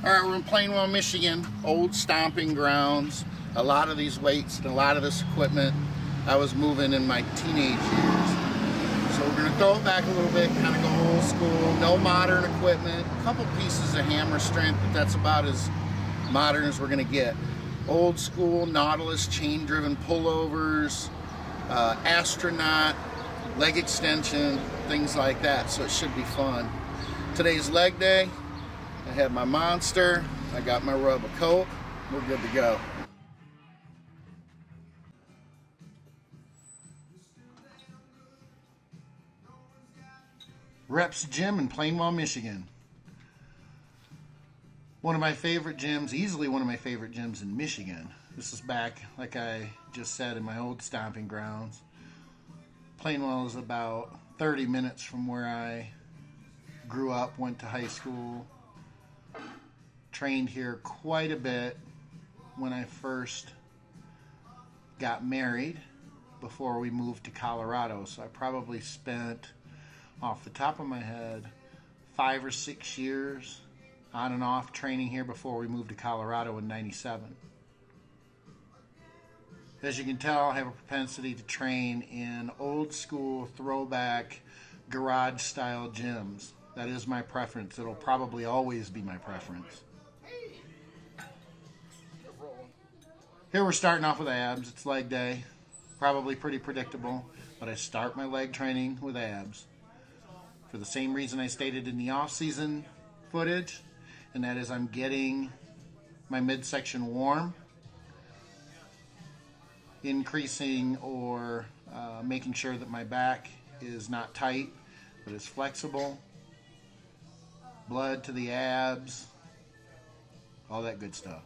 Alright, we're in Plainwell, Michigan, old stomping grounds. A lot of these weights and a lot of this equipment I was moving in my teenage years. So we're going to throw it back a little bit, kind of go old school, no modern equipment, a couple pieces of hammer strength, but that's about as modern as we're going to get. Old school Nautilus chain driven pullovers, astronaut, leg extension, things like that, so it should be fun. Today's leg day. I have my Monster, I got my rubber coat, we're good to go. Reps Gym in Plainwell, Michigan. One of my favorite gyms, easily one of my favorite gyms in Michigan. This is back, like I just said, in my old stomping grounds. Plainwell is about 30 minutes from where I grew up, went to high school. Trained here quite a bit when I first got married before we moved to Colorado. So I probably spent, off the top of my head, 5 or 6 years on and off training here before we moved to Colorado in '97. As you can tell, I have a propensity to train in old school, throwback, garage style gyms. That is my preference. It'll probably always be my preference. Here we're starting off with abs. It's leg day. Probably pretty predictable, but I start my leg training with abs for the same reason I stated in the off-season footage, and that is I'm getting my midsection warm, increasing or making sure that my back is not tight, but is flexible, blood to the abs, all that good stuff.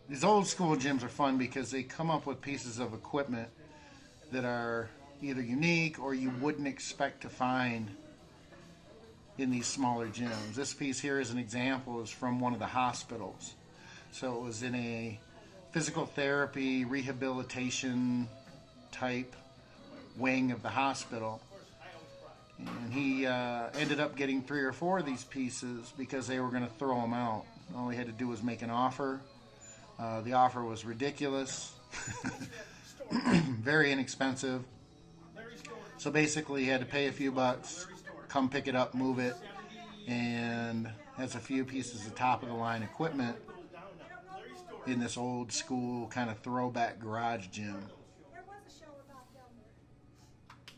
These old school gyms are fun because they come up with pieces of equipment that are either unique or you wouldn't expect to find in these smaller gyms. This piece here, as an example, is from one of the hospitals. So it was in a physical therapy, rehabilitation type wing of the hospital. And he ended up getting 3 or 4 of these pieces because they were going to throw them out. All he had to do was make an offer. The offer was ridiculous, very inexpensive. So basically he had to pay a few bucks, come pick it up, move it, and that's a few pieces of top of the line equipment in this old school kind of throwback garage gym.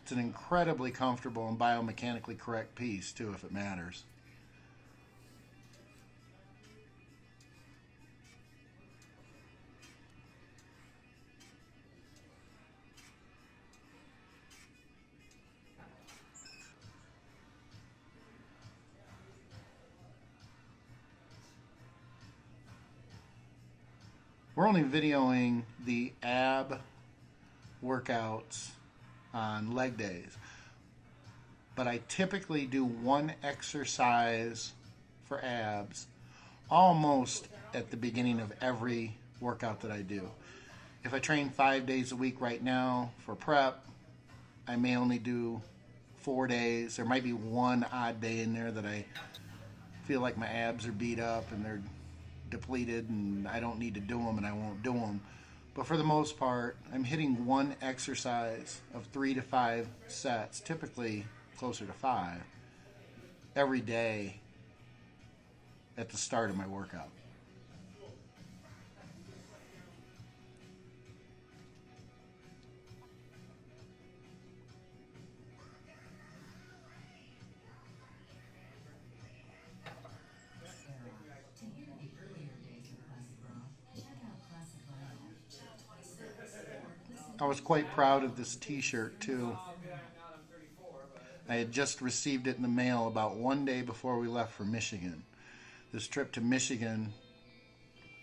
It's an incredibly comfortable and biomechanically correct piece too, if it matters. We're only videoing the ab workouts on leg days, but I typically do one exercise for abs almost at the beginning of every workout that I do. If I train 5 days a week right now for prep, I may only do 4 days. There might be one odd day in there that I feel like my abs are beat up and they're depleted and I don't need to do them and I won't do them. But for the most part, I'm hitting one exercise of 3 to 5 sets, typically closer to 5, every day at the start of my workout. I was quite proud of this t-shirt too. I had just received it in the mail about 1 day before we left for Michigan. This trip to Michigan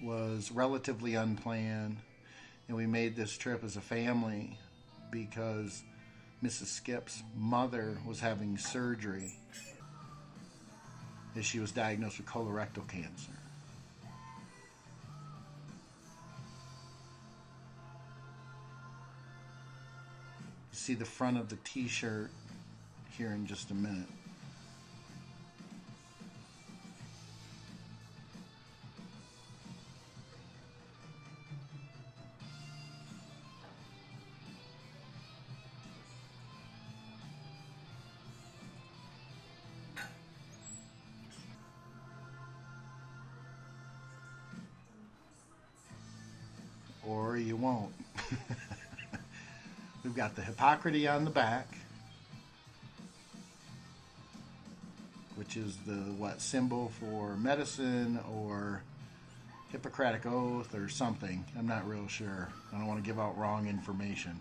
was relatively unplanned, and we made this trip as a family because Mrs. Skip's mother was having surgery as she was diagnosed with colorectal cancer. See the front of the t-shirt here in just a minute. Or you won't. We've got the Hippocrates on the back, which is the symbol for medicine or Hippocratic Oath or something. I'm not real sure. I don't want to give out wrong information.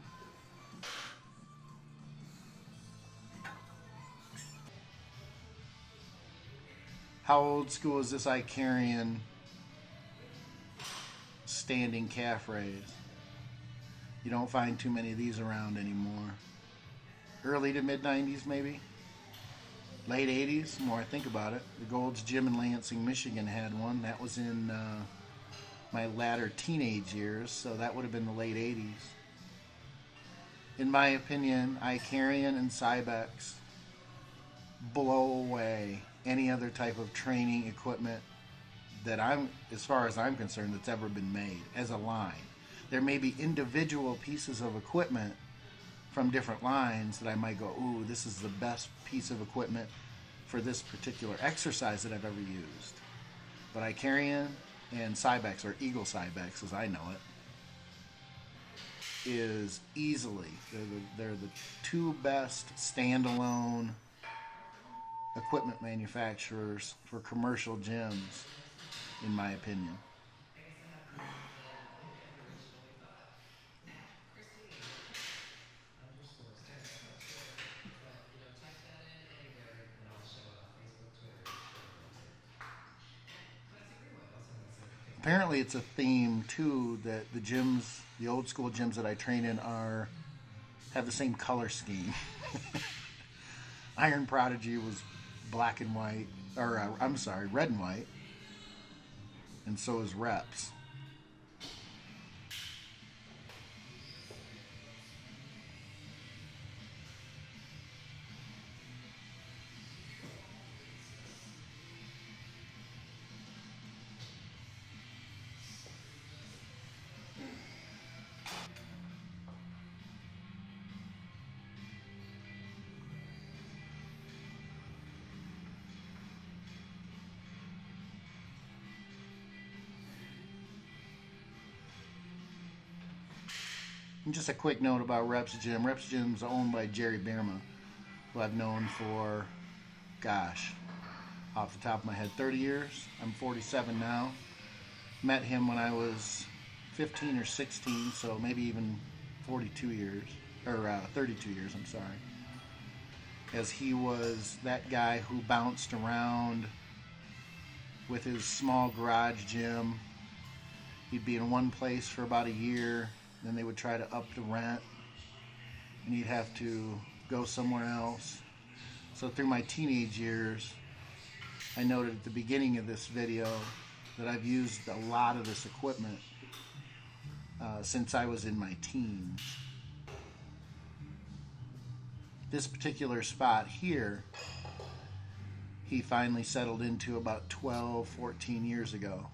How old school is this Icarian standing calf raise? You don't find too many of these around anymore. Early to mid 90s maybe? Late 80s, the more I think about it. The Gold's Gym in Lansing, Michigan had one. That was in my latter teenage years, so that would have been the late 80s. In my opinion, Icarian and Cybex blow away any other type of training equipment that as far as I'm concerned, that's ever been made as a line. There may be individual pieces of equipment from different lines that I might go, ooh, this is the best piece of equipment for this particular exercise that I've ever used. But Icarian and Cybex, or Eagle Cybex as I know it, is easily, they're the two best standalone equipment manufacturers for commercial gyms, in my opinion. Apparently it's a theme too that the gyms, the old school gyms that I train in have the same color scheme. Iron Prodigy was black and white, or red and white, and so is Reps. And just a quick note about Reps Gym. Reps Gym is owned by Jerry Bierma, who I've known for, gosh, off the top of my head, 30 years. I'm 47 now. Met him when I was 15 or 16, so maybe even 42 years, or 32 years, I'm sorry. As he was that guy who bounced around with his small garage gym. He'd be in one place for about a year, then they would try to up the rent, and he'd have to go somewhere else. So through my teenage years, I noted at the beginning of this video that I've used a lot of this equipment since I was in my teens. This particular spot here, he finally settled into about 12, 14 years ago.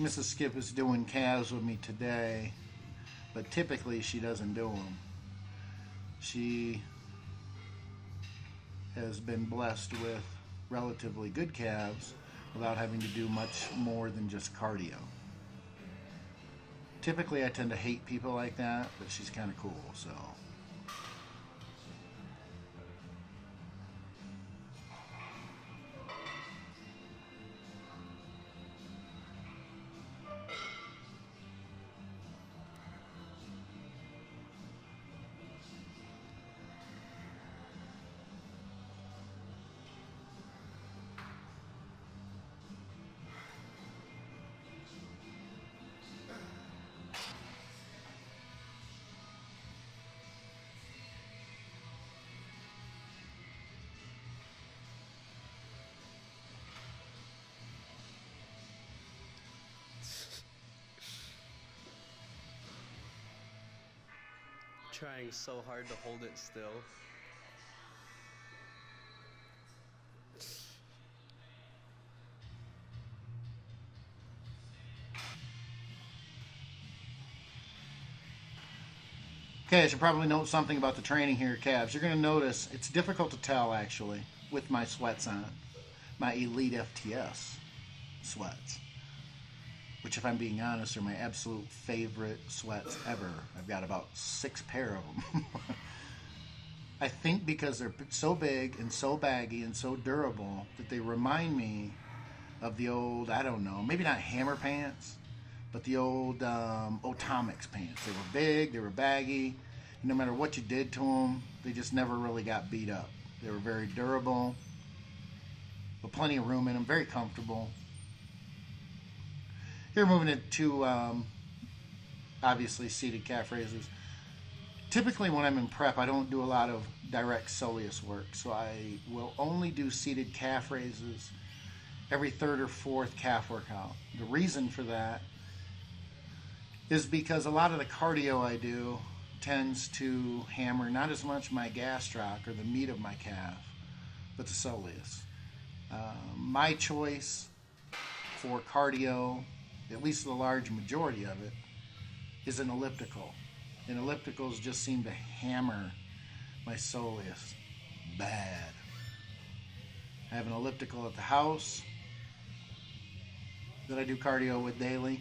Mrs. Skip is doing calves with me today, but typically she doesn't do them. She has been blessed with relatively good calves without having to do much more than just cardio. Typically I tend to hate people like that, but she's kind of cool, so. trying so hard to hold it still. Okay, I should probably note something about the training here, calves. You're going to notice it's difficult to tell, actually, with my sweats on. My Elite FTS sweats. Which, if I'm being honest, are my absolute favorite sweats ever. I've got about 6 pair of them. I think because they're so big and so baggy and so durable that they remind me of the old, I don't know, maybe not hammer pants, but the old Otomix pants. They were big, they were baggy, and no matter what you did to them, they just never really got beat up. They were very durable, with plenty of room in them, very comfortable. Here, moving into obviously seated calf raises. Typically when I'm in prep, I don't do a lot of direct soleus work, so I will only do seated calf raises every third or fourth calf workout. The reason for that is because a lot of the cardio I do tends to hammer not as much my gastroc or the meat of my calf, but the soleus. My choice for cardio, at least the large majority of it, is an elliptical. And ellipticals just seem to hammer my soleus bad. I have an elliptical at the house that I do cardio with daily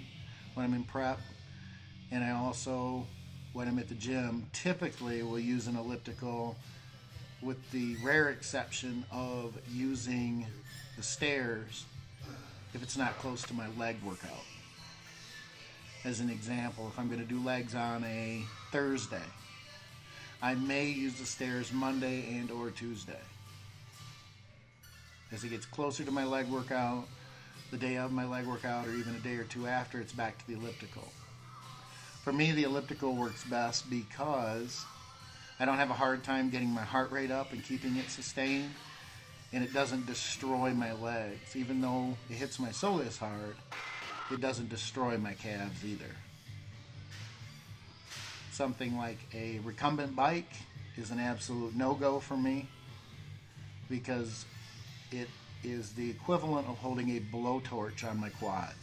when I'm in prep. And I also, when I'm at the gym, typically will use an elliptical with the rare exception of using the stairs if it's not close to my leg workout. As an example, if I'm going to do legs on a Thursday, I may use the stairs Monday and or Tuesday. As it gets closer to my leg workout, the day of my leg workout, or even a day or two after, it's back to the elliptical. For me, the elliptical works best because I don't have a hard time getting my heart rate up and keeping it sustained, and it doesn't destroy my legs. Even though it hits my soleus hard, it doesn't destroy my calves either. Something like a recumbent bike is an absolute no-go for me because it is the equivalent of holding a blowtorch on my quads.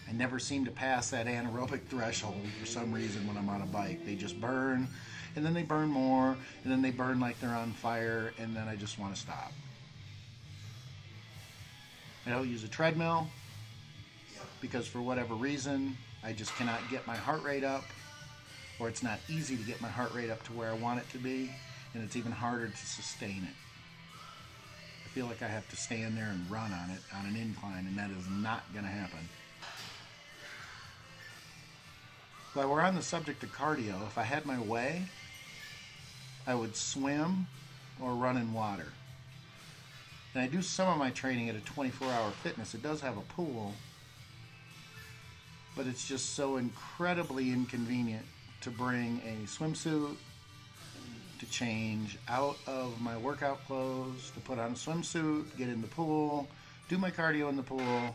I never seem to pass that anaerobic threshold for some reason when I'm on a bike. They just burn, and then they burn more, and then they burn like they're on fire, and then I just want to stop. I don't use a treadmill because for whatever reason I just cannot get my heart rate up, or it's not easy to get my heart rate up to where I want it to be, and it's even harder to sustain it. I feel like I have to stand there and run on it on an incline, and that is not going to happen. While we're on the subject of cardio, if I had my way, I would swim or run in water. And I do some of my training at a 24-hour fitness. It does have a pool, but it's just so incredibly inconvenient to bring a swimsuit, to change out of my workout clothes, to put on a swimsuit, get in the pool, do my cardio in the pool,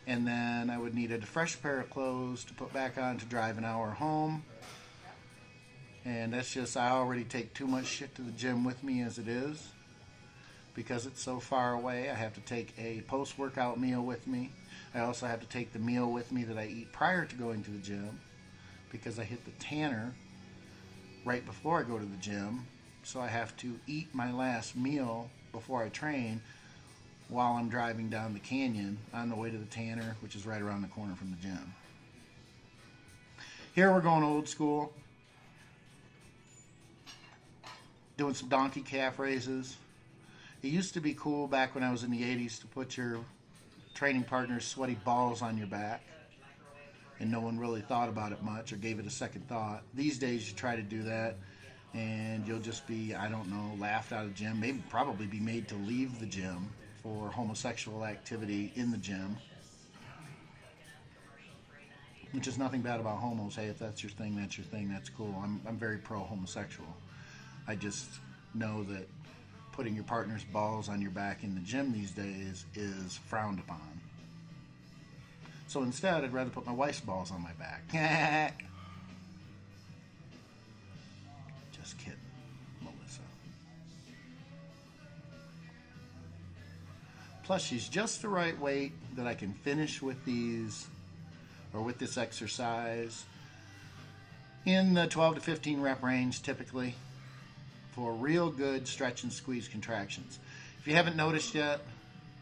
and then I would need a fresh pair of clothes to put back on to drive an hour home. And that's just, I already take too much shit to the gym with me as it is. Because it's so far away, I have to take a post-workout meal with me. I also have to take the meal with me that I eat prior to going to the gym, because I hit the tanner right before I go to the gym. So I have to eat my last meal before I train while I'm driving down the canyon on the way to the tanner, which is right around the corner from the gym. Here we're going old school, doing some donkey calf raises. It used to be cool back when I was in the 80s to put your training partner's sweaty balls on your back, and no one really thought about it much or gave it a second thought. These days you try to do that and you'll just be, I don't know, laughed out of the gym, maybe probably be made to leave the gym for homosexual activity in the gym, which is nothing bad about homos. Hey, if that's your thing, that's your thing, that's cool. I'm very pro-homosexual. I just know that putting your partner's balls on your back in the gym these days is frowned upon. So instead, I'd rather put my wife's balls on my back. Just kidding, Melissa. Plus, she's just the right weight that I can finish with these, or with this exercise, in the 12 to 15 rep range typically, for real good stretch and squeeze contractions. If you haven't noticed yet,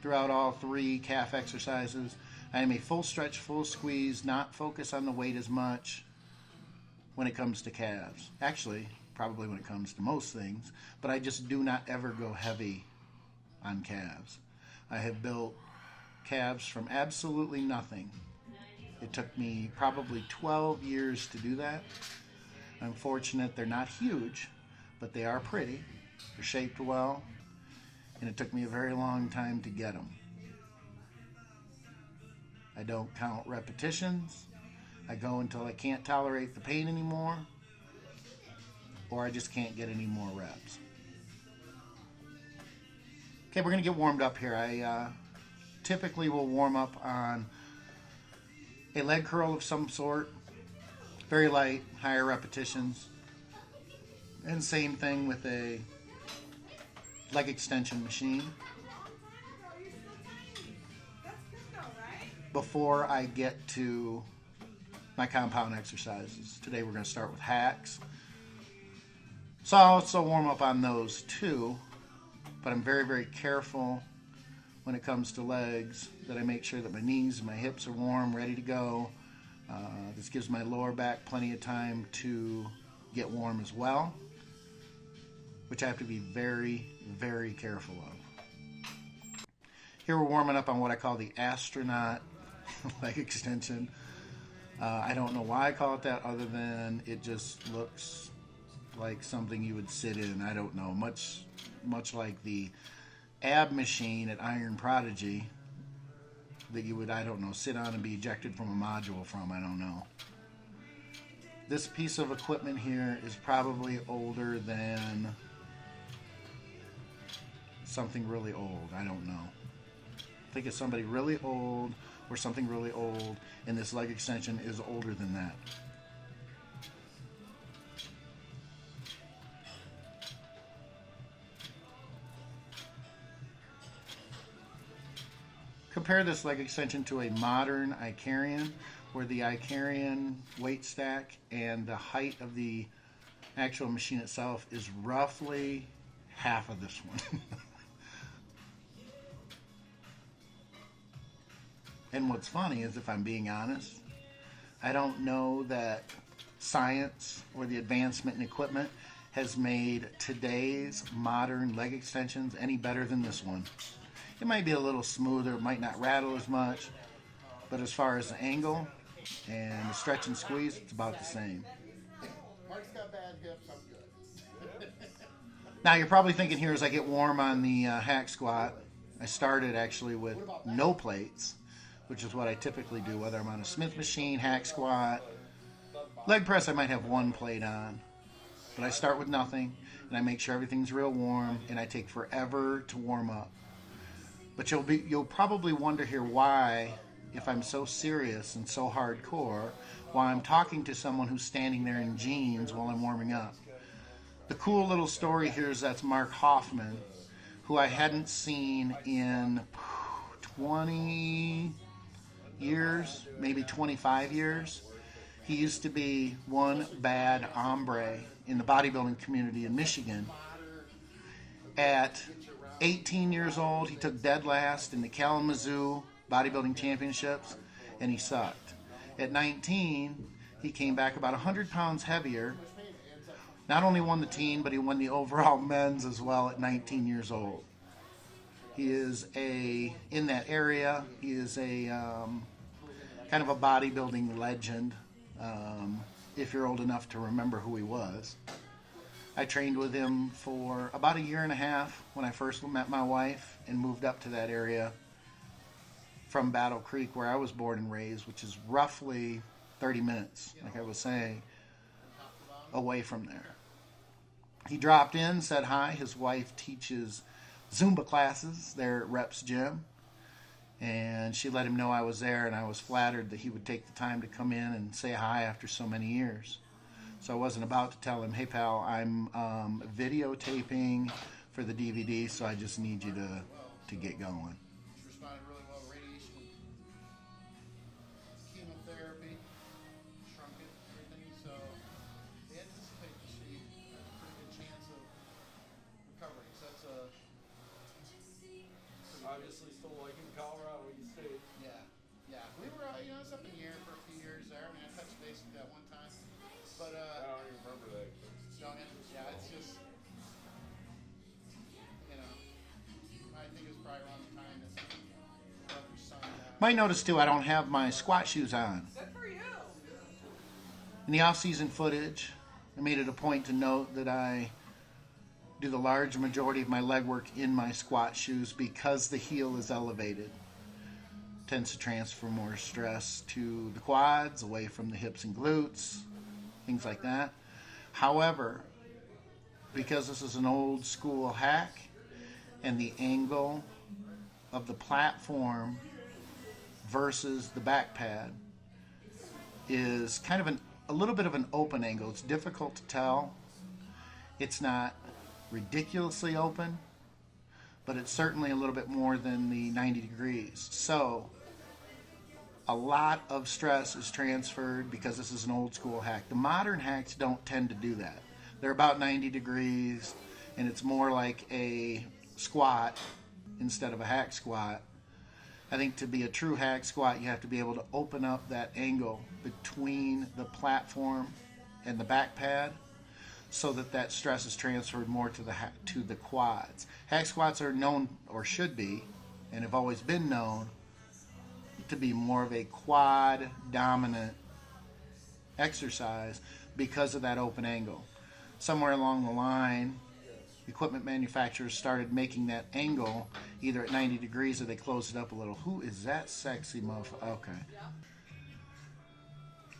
throughout all 3 calf exercises, I am a full stretch, full squeeze, not focus on the weight as much when it comes to calves. Actually, probably when it comes to most things, but I just do not ever go heavy on calves. I have built calves from absolutely nothing. It took me probably 12 years to do that. I'm fortunate they're not huge, but they are pretty. They're shaped well, and it took me a very long time to get them. I don't count repetitions. I go until I can't tolerate the pain anymore, or I just can't get any more reps. Okay, we're going to get warmed up here. I typically will warm up on a leg curl of some sort, very light, higher repetitions, and same thing with a leg extension machine before I get to my compound exercises. Today we're going to start with hacks. So I'll also warm up on those too, but I'm very, very careful when it comes to legs that I make sure that my knees and my hips are warm, ready to go. This gives my lower back plenty of time to get warm as well, which I have to be very, very careful of. Here we're warming up on what I call the astronaut leg extension. I don't know why I call it that, other than it just looks like something you would sit in. I don't know, much like the ab machine at Iron Prodigy that you would, I don't know, sit on and be ejected from a module from. I don't know. This piece of equipment here is probably older than something really old. I don't know. I think it's somebody really old or something really old, and this leg extension is older than that. Compare this leg extension to a modern Icarian, where the Icarian weight stack and the height of the actual machine itself is roughly half of this one. And what's funny is, if I'm being honest, I don't know that science or the advancement in equipment has made today's modern leg extensions any better than this one. It might be a little smoother, it might not rattle as much, but as far as the angle and the stretch and squeeze, it's about the same. Mark's got bad hips, I'm good. Now you're probably thinking here, as I get warm on the hack squat, I started actually with no plates, which is what I typically do, whether I'm on a Smith machine, hack squat. Leg press, I might have one plate on, but I start with nothing, and I make sure everything's real warm, and I take forever to warm up. But you'll probably wonder here why, if I'm so serious and so hardcore, why I'm talking to someone who's standing there in jeans while I'm warming up. The cool little story here is that's Mark Hoffman, who I hadn't seen in 20 years, maybe 25 years. He used to be one bad hombre in the bodybuilding community in Michigan. At 18 years old, he took dead last in the Kalamazoo bodybuilding championships, and he sucked. At 19, he came back about 100 pounds heavier. Not only won the team, but he won the overall men's as well at 19 years old. He is in that area, he is a kind of a bodybuilding legend, if you're old enough to remember who he was. I trained with him for about a year and a half when I first met my wife and moved up to that area from Battle Creek, where I was born and raised, which is roughly 30 minutes, like I was saying, away from there. He dropped in, said hi. His wife teaches Zumba classes there at Rep's Gym. And she let him know I was there, and I was flattered that he would take the time to come in and say hi after so many years. So I wasn't about to tell him, hey pal, I'm videotaping for the DVD, so I just need you to get going. Responded really well. Radiation, chemotherapy, shrunk it, everything. So they anticipate to see a pretty good chance of recovery. So that's a Obviously still liking Colorado, you stayed. yeah. We were it's up in the air for a few years there. I mean, I touched base with that one time, but I don't even remember that. don't you? Yeah, it's just I think it was probably around the time that brother's son died. Might notice too, I don't have my squat shoes on. Good for you. In the off-season footage, I made it a point to note that I do the large majority of my leg work in my squat shoes because the heel is elevated. Tends to transfer more stress to the quads, away from the hips and glutes, things like that. However, because this is an old school hack and the angle of the platform versus the back pad is kind of a little bit of an open angle. It's difficult to tell. It's not ridiculously open, but it's certainly a little bit more than the 90 degrees. So a lot of stress is transferred because this is an old school hack. The modern hacks don't tend to do that. They're about 90 degrees, and it's more like a squat instead of a hack squat. I think to be a true hack squat, you have to be able to open up that angle between the platform and the back pad so that stress is transferred more to the quads. Hack squats are known, or should be, and have always been known, to be more of a quad dominant exercise because of that open angle. Somewhere along the line, equipment manufacturers started making that angle either at 90 degrees or they closed it up a little. Who is that sexy motherfucker? Okay.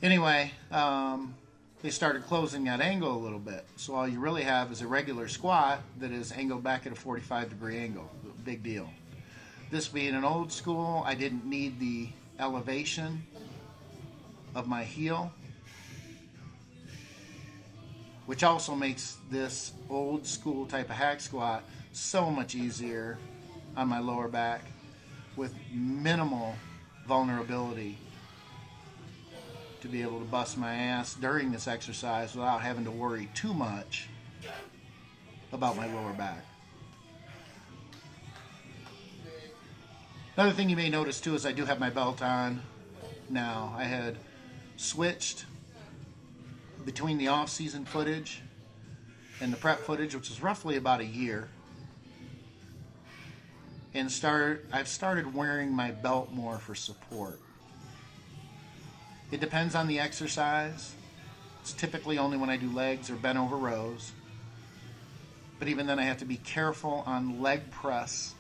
Anyway, they started closing that angle a little bit. So all you really have is a regular squat that is angled back at a 45-degree angle. Big deal. This being an old school, I didn't need the elevation of my heel, which also makes this old school type of hack squat so much easier on my lower back with minimal vulnerability to be able to bust my ass during this exercise without having to worry too much about my lower back. Another thing you may notice too is I do have my belt on now. I had switched between the off-season footage and the prep footage, which is roughly about a year, and I've started wearing my belt more for support. It depends on the exercise. It's typically only when I do legs or bent over rows, but even then I have to be careful on leg press,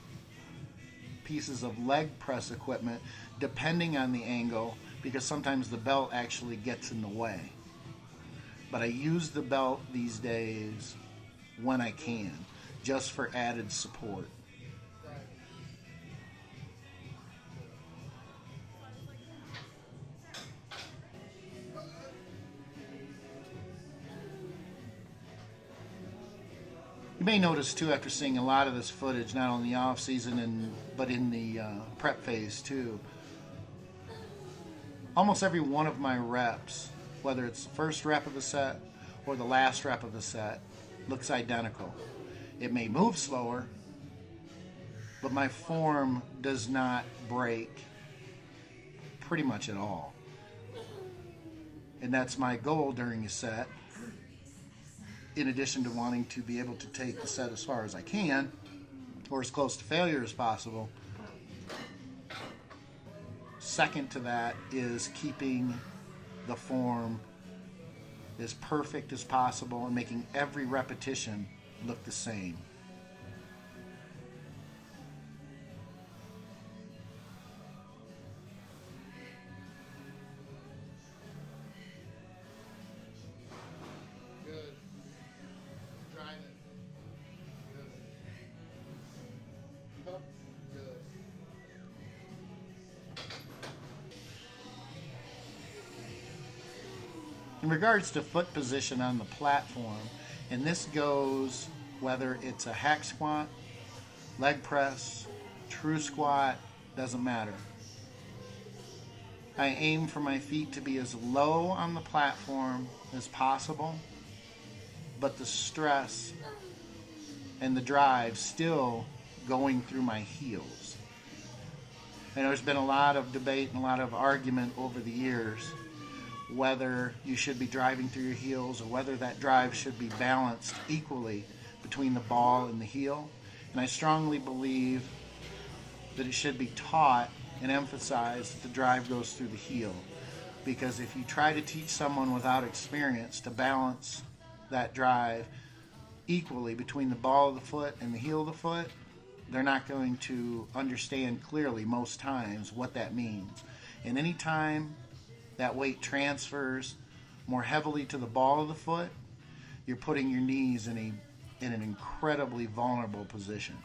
pieces of leg press equipment, depending on the angle, because sometimes the belt actually gets in the way. But I use the belt these days when I can, just for added support. You may notice too, after seeing a lot of this footage, not only off season but in the prep phase too, almost every one of my reps, whether it's the first rep of a set or the last rep of a set, looks identical. It may move slower, but my form does not break pretty much at all. And that's my goal during a set, in addition to wanting to be able to take the set as far as I can, or as close to failure as possible. Second to that is keeping the form as perfect as possible and making every repetition look the same. Good. Drive it. Good. Up. Good. regards to foot position on the platform, and this goes whether it's a hack squat, leg press, true squat, doesn't matter. I aim for my feet to be as low on the platform as possible, but the stress and the drive still going through my heels. And there's been a lot of debate and a lot of argument over the years whether you should be driving through your heels or whether that drive should be balanced equally between the ball and the heel. And I strongly believe that it should be taught and emphasized that the drive goes through the heel. Because if you try to teach someone without experience to balance that drive equally between the ball of the foot and the heel of the foot, they're not going to understand clearly most times what that means. And anytime that weight transfers more heavily to the ball of the foot, you're putting your knees in an incredibly vulnerable position.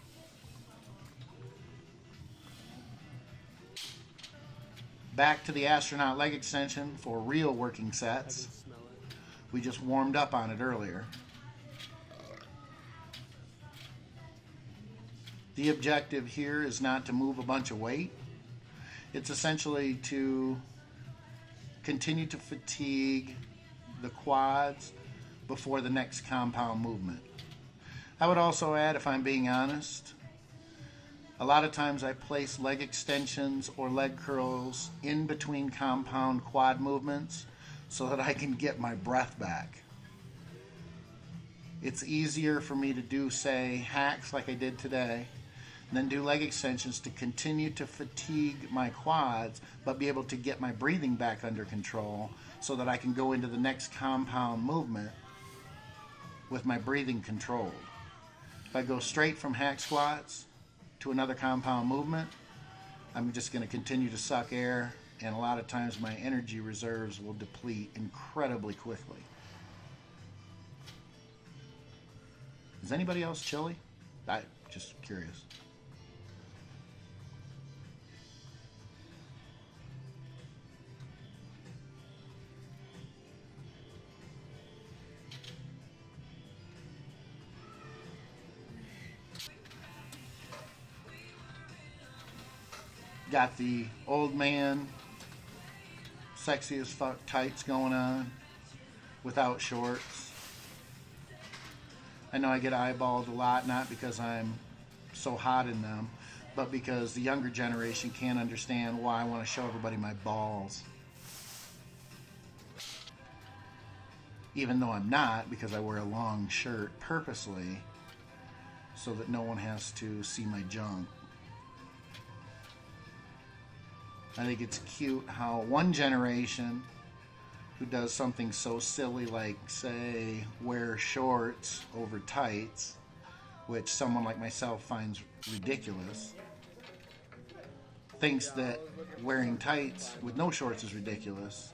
Back to the astronaut leg extension for real working I can sets. smell it. We just warmed up on it earlier. The objective here is not to move a bunch of weight. It's essentially to continue to fatigue the quads before the next compound movement. I would also add, if I'm being honest, a lot of times I place leg extensions or leg curls in between compound quad movements so that I can get my breath back. It's easier for me to do, say, hacks like I did today, and then do leg extensions to continue to fatigue my quads, but be able to get my breathing back under control so that I can go into the next compound movement with my breathing controlled. If I go straight from hack squats to another compound movement, I'm just going to continue to suck air, and a lot of times my energy reserves will deplete incredibly quickly. Is anybody else chilly? I'm just curious. Got the old man, sexy as fuck tights going on without shorts. I know I get eyeballed a lot, not because I'm so hot in them, but because the younger generation can't understand why I want to show everybody my balls. Even though I'm not, because I wear a long shirt purposely so that no one has to see my junk. I think it's cute how one generation who does something so silly like, say, wear shorts over tights, which someone like myself finds ridiculous, thinks that wearing tights with no shorts is ridiculous.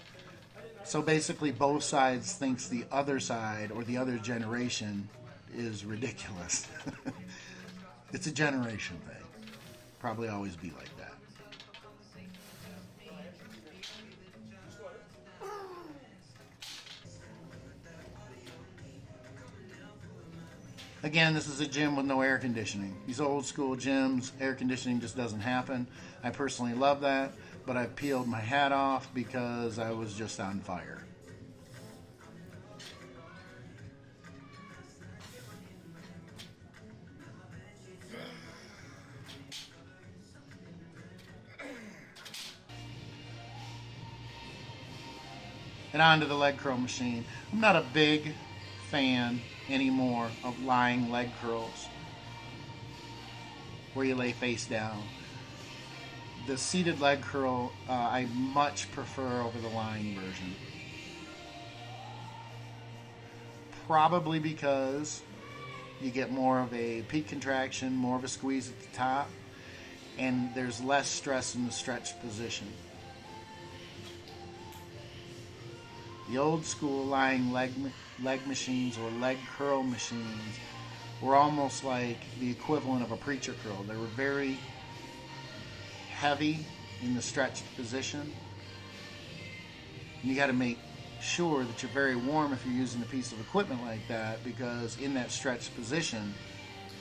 So basically both sides thinks the other side or the other generation is ridiculous. It's a generation thing. Probably always be like that. Again, this is a gym with no air conditioning. These old school gyms, air conditioning just doesn't happen. I personally love that, but I peeled my hat off because I was just on fire. And on to the leg curl machine. I'm not a big fan anymore of lying leg curls where you lay face down. The seated leg curl I much prefer over the lying version. Probably because you get more of a peak contraction, more of a squeeze at the top, and there's less stress in the stretched position. The old school lying leg machines or leg curl machines were almost like the equivalent of a preacher curl. They were very heavy in the stretched position. You got to make sure that you're very warm if you're using a piece of equipment like that, because in that stretched position,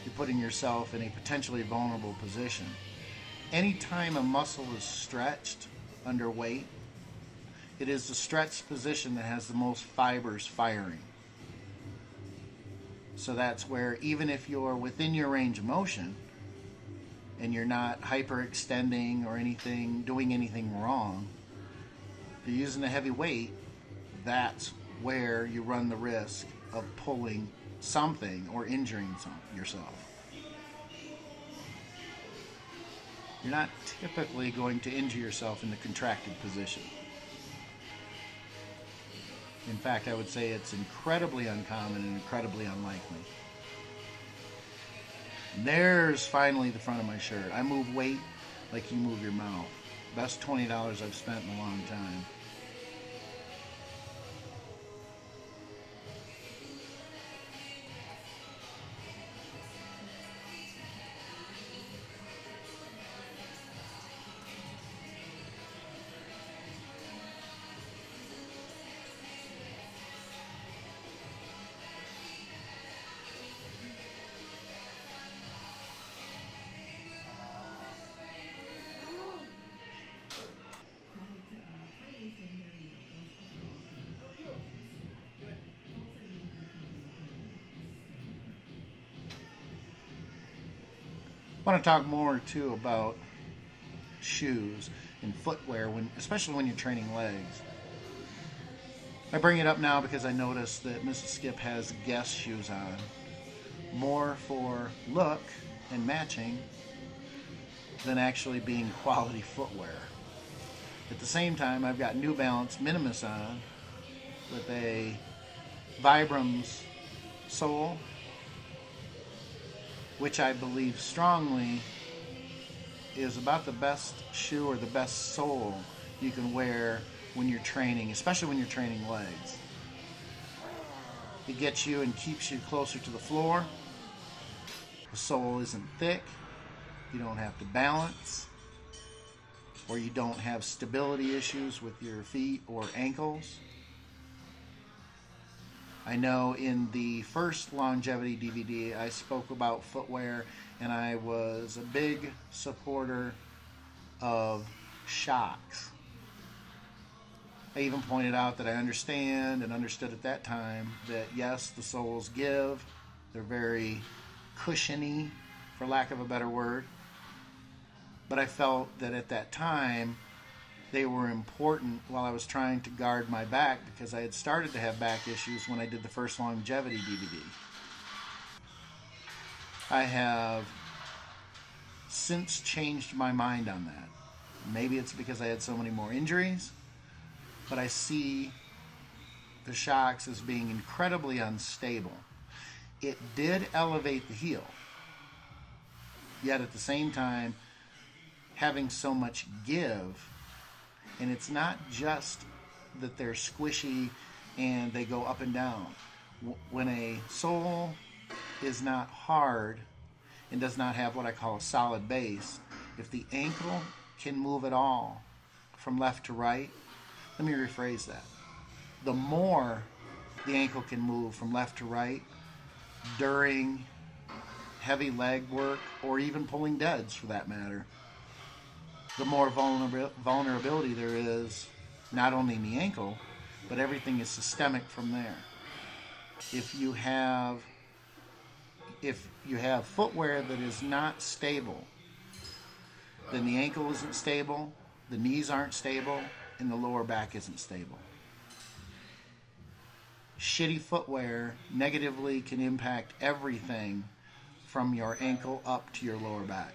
you're putting yourself in a potentially vulnerable position. Anytime a muscle is stretched under weight, it is the stretched position that has the most fibers firing. So that's where, even if you're within your range of motion and you're not hyperextending or anything, doing anything wrong, if you're using a heavy weight, that's where you run the risk of pulling something or injuring yourself. You're not typically going to injure yourself in the contracted position. In fact, I would say it's incredibly uncommon and incredibly unlikely. And there's finally the front of my shirt. I move weight like you move your mouth. Best $20 I've spent in a long time. I want to talk more too about shoes and footwear, especially when you're training legs. I bring it up now because I noticed that Mrs. Skip has Guess shoes on, more for look and matching than actually being quality footwear. At the same time, I've got New Balance Minimus on with a Vibrams sole, which I believe strongly is about the best shoe or the best sole you can wear when you're training, especially when you're training legs. It gets you and keeps you closer to the floor. The sole isn't thick. You don't have to balance, or you don't have stability issues with your feet or ankles. I know in the first longevity DVD I spoke about footwear, and I was a big supporter of shocks. I even pointed out that I understood at that time that yes, the soles give. They're very cushiony, for lack of a better word. But I felt that at that time they were important while I was trying to guard my back, because I had started to have back issues when I did the first longevity DVD. I have since changed my mind on that. Maybe it's because I had so many more injuries, but I see the shocks as being incredibly unstable. It did elevate the heel, yet at the same time having so much give. And it's not just that they're squishy and they go up and down. When a sole is not hard and does not have what I call a solid base, if the ankle can move at all from left to right, let me rephrase that. The more the ankle can move from left to right during heavy leg work, or even pulling deads for that matter, the more vulnerability there is, not only in the ankle, but everything is systemic from there. If you have footwear that is not stable, then the ankle isn't stable, the knees aren't stable, and the lower back isn't stable. Shitty footwear negatively can impact everything from your ankle up to your lower back.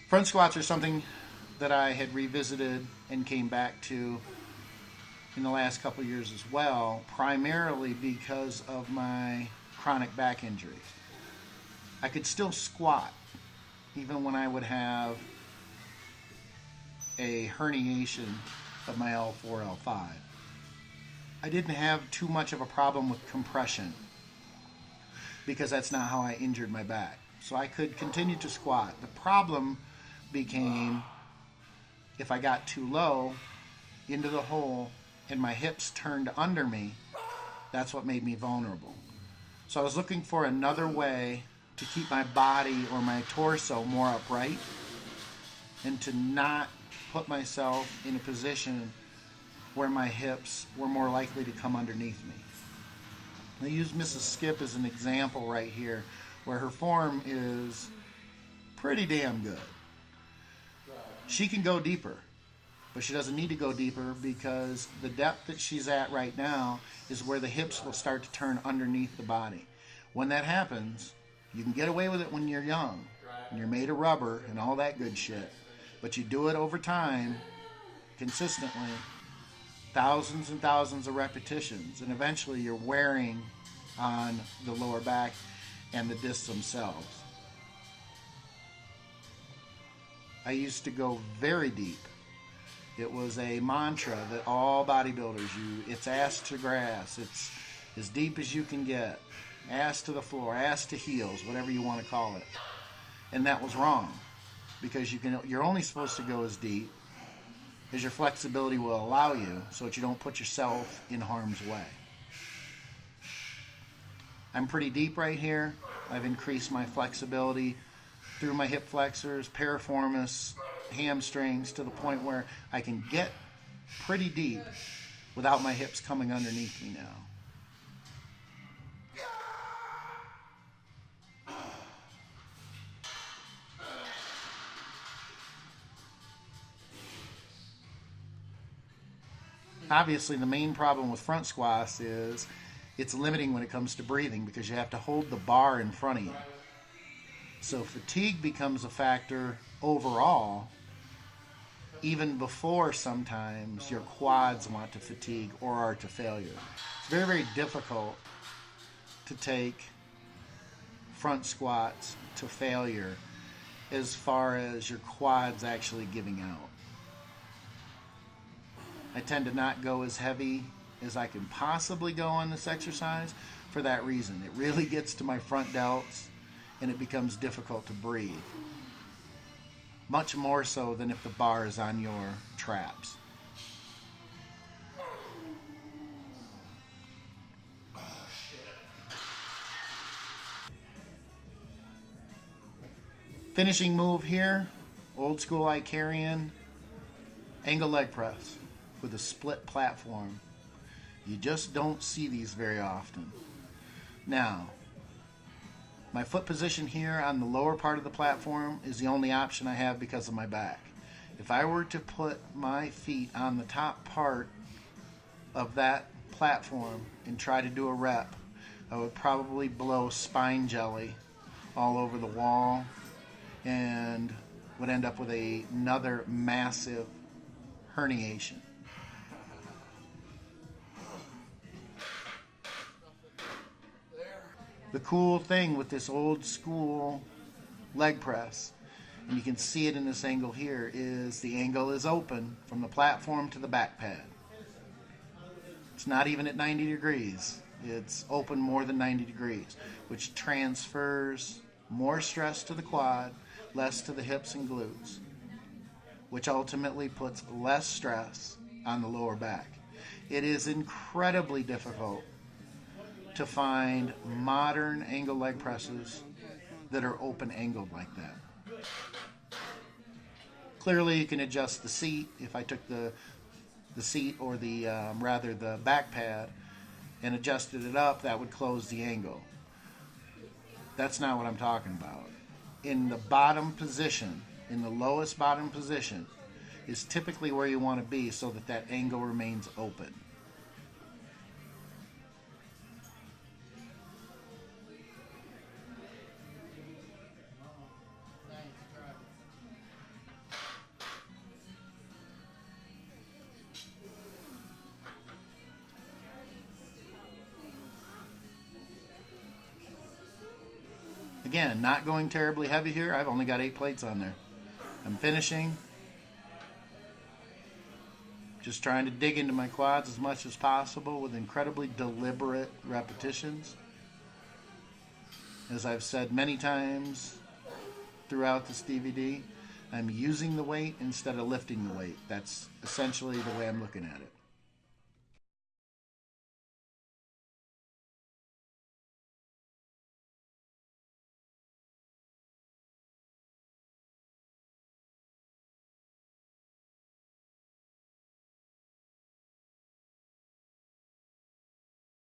Front squats are something that I had revisited and came back to in the last couple of years as well, primarily because of my chronic back injuries. I could still squat even when I would have a herniation of my L4, L5. I didn't have too much of a problem with compression because that's not how I injured my back. So I could continue to squat. The problem became if I got too low into the hole and my hips turned under me, that's what made me vulnerable. So I was looking for another way to keep my body or my torso more upright and to not put myself in a position where my hips were more likely to come underneath me. I use Mrs. Skip as an example right here where her form is pretty damn good. She can go deeper, but she doesn't need to go deeper because the depth that she's at right now is where the hips will start to turn underneath the body. When that happens, you can get away with it when you're young and you're made of rubber and all that good shit, but you do it over time, consistently, thousands and thousands of repetitions, and eventually you're wearing on the lower back and the discs themselves. I used to go very deep. It was a mantra that all bodybuilders use. It's ass to grass. It's as deep as you can get. Ass to the floor, ass to heels, whatever you want to call it. And that was wrong because you're only supposed to go as deep as your flexibility will allow you so that you don't put yourself in harm's way. I'm pretty deep right here. I've increased my flexibility through my hip flexors, piriformis, hamstrings to the point where I can get pretty deep without my hips coming underneath me now. Obviously, the main problem with front squats is it's limiting when it comes to breathing because you have to hold the bar in front of you. So fatigue becomes a factor overall, even before sometimes your quads want to fatigue or are to failure. It's very, very difficult to take front squats to failure as far as your quads actually giving out. I tend to not go as heavy as I can possibly go on this exercise for that reason. It really gets to my front delts and it becomes difficult to breathe. Much more so than if the bar is on your traps. Finishing move here, old school Icarian, angle leg press with a split platform. You just don't see these very often. Now, my foot position here on the lower part of the platform is the only option I have because of my back. If I were to put my feet on the top part of that platform and try to do a rep, I would probably blow spine jelly all over the wall and would end up with another massive herniation. The cool thing with this old school leg press, and you can see it in this angle here, is the angle is open from the platform to the back pad. It's not even at 90 degrees. It's open more than 90 degrees, which transfers more stress to the quad, less to the hips and glutes, which ultimately puts less stress on the lower back. It is incredibly difficult to find modern angle leg presses that are open angled like that. Clearly you can adjust the seat. If I took the seat or the back pad and adjusted it up, that would close the angle. That's not what I'm talking about. In the bottom position, in the lowest bottom position, is typically where you want to be so that that angle remains open. Again, not going terribly heavy here. I've only got 8 plates on there. I'm finishing. Just trying to dig into my quads as much as possible with incredibly deliberate repetitions. As I've said many times throughout this DVD, I'm using the weight instead of lifting the weight. That's essentially the way I'm looking at it.